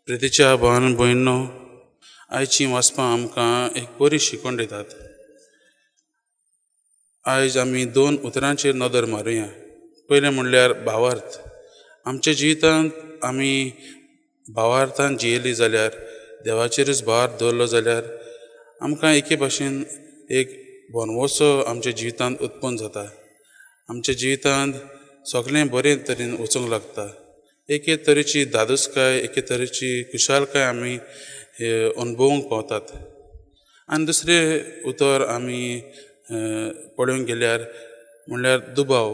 प्रितीच्या भावन भयणो, आयची वाचपां आमकां एक बरी शिकवण दितात. आयज आमी 2 उतरांचेर नदर मारुया. पयलें म्हणल्यार भावार्थ. आमच्या जिवितांत आमी भावार्थान जियेलीं जाल्यार, देवाचेरूच भावार्थ दवरलो जाल्यार आमकां एके भाशेन एक बोनवोसो आमच्या जिवितांत उत्पन्न जाता. आमच्या जिवितांत सगळें बरे तरेन वचूंक लागता. एके तरेची दादोसकाय, एके तरेची खुशालकाय आमी अनुभवूंक पावतात. आनी दुसरें उतर आमी पळोवंक गेल्यार म्हणल्यार दुबाव.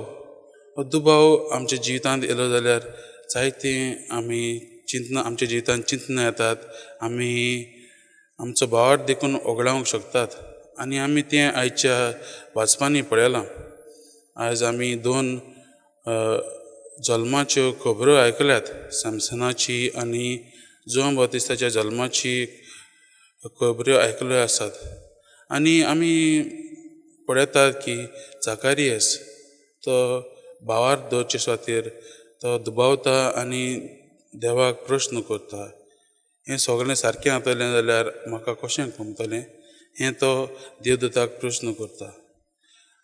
हो दुबाव आमच्या जिवितांत येयलो जाल्यार जायतीं आमी आमच्या जिवितांत चिंतनां येतात. आमी आमचो भावार्थ देखून वगडावंक शकतात. आनी आमी तें आयच्या वाचपांनी पळयलां. आयज आमी 2 जल्माच्यो खबरो आयकल्यात, सॅमसनाची आनी जोन बावतिस्ताच्या जल्माची खबऱ्यो आयकल्यो आसात. आनी आमी पळयतात की जाकारियास तो भावार्थ दवरचे सुवातेर तो दुबावता आनी देवाक प्रश्न करता. हें सगळें सारकें जातलें जाल्यार म्हाका कशें गमतलें हें तो देवदूताक प्रश्न करता.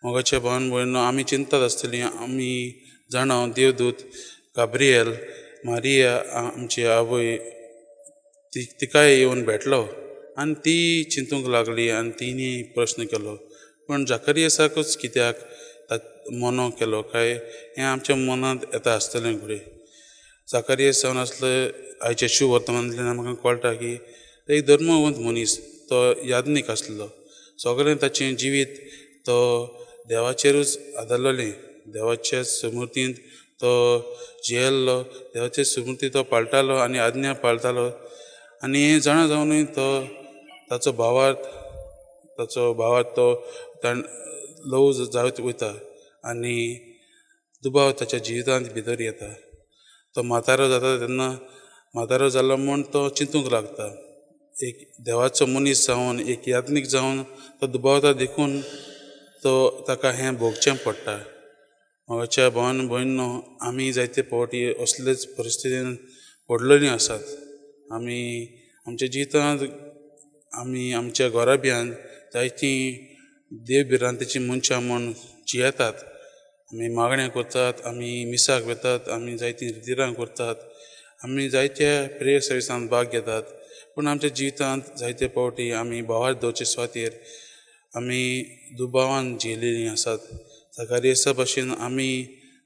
मोगाच्या भावन भयणो, आमी चिंततात आसतलीं, आमी जाणां देवदूत गाब्रिएल मारिया आमची आवय तिकाय येवन भेटलो आनी ती चिंतूंक लागली आनी तिणी प्रश्न केलो. पूण जाकारियासाकूच कित्याक मनो केलो काय हें आमच्या मनांत येता आसतलें घुडे. जाकारियास जावन आसले आयच्या शुभ वर्तमानांतल्यान आमकां कळटा की एक धर्मवंत मनीस, तो याज्ञीक आसलो. सगळें ताचें जिवीत तो देवाचेरूच आदारलेलें. देवाच्या समृद्धींत तो जियेल्लो, देवाचे समृद्धी तो पाळटालो आनी आज्ञा पाळटालो. आनी हें जाणा जावनूय तो ताचो भावार्थ तो ल्हव जायत वयता आनी दुबाव ताच्या जिवितांत भितर येता. तो म्हातारो जाता तेन्ना म्हातारो जालो म्हूण तो चिंतूंक लागता. एक देवाचो मनीस जावन, एक याज्ञीक जावन तो दुबावता देखून ताका हें भोगचें पडटा. मोगाच्या भावन भयणो, आमी जायते फावटी असलेच परिस्थितीन पडलेलीं आसात. आमी आमच्या जिवितांत आमी आमच्या घरा भियान जायतीं देवभिरांतेचीं मनशां म्हूण जियेतात. आमी मागणें करतात, आमी मिसाक वेतात, आमी जायतीं रितीरां करतात, आमी जायत्या प्रेयर सर्विसांत भाग घेतात. पूण आमच्या जिवितांत जायते फावटी आमी भावार्थ दवरचे सुवातेर आमी दुबावान जियेलेलीं आसात. जाकारियासा भाशेन आमी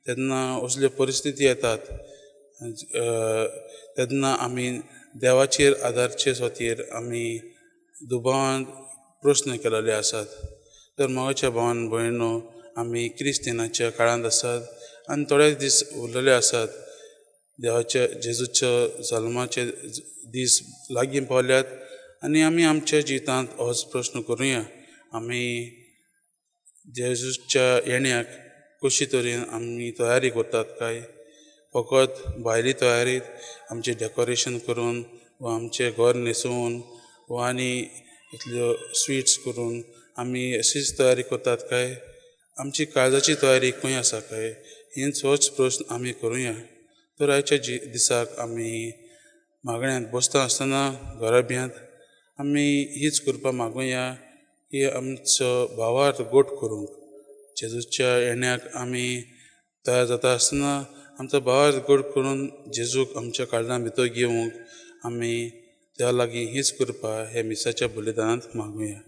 तेन्ना असल्यो परिस्थिती येतात तेन्ना आमी देवाचेर आदारचे सुवातेर आमी दुबावान प्रश्न केलेले आसात. तर मोगाच्या भावन भयणो, आमी क्रिस्तिनाच्या काळांत आसात आनी थोडे दीस उरलेले आसात. देवाच्या जेजूच्या जल्माचे दीस लागीं पावल्यात आनी आमी आमच्या जिवितांत होच प्रश्न करुया. आमी जेजूच्या येण्याक कशी तरेन आमी तयारी करतात काय फकत भायली तयारी, आमचें डेकोरेशन करून वा आमचें घर न्हेसोवन वा आनी इतल्यो स्वीट्स करून आमी अशीच तयारी करतात काय आमची काळजाची तयारी खंय आसा काय हेंच होच प्रश्न आमी करुया. तर आयच्या दिसाक आमी मागण्यांत बसता आसतना घरा भियांत आमी हीच कृपा मागुया की आमचो भावार्थ गोड करूंक, जेजूच्या येण्याक आमी तयार जाता आसतना आमचो भावार्थ गोड करून जेजूक आमच्या काळजां भितर घेवंक आमी देवा लागीं हीच कृपा हे मिसाच्या बलिदानांत मागुया.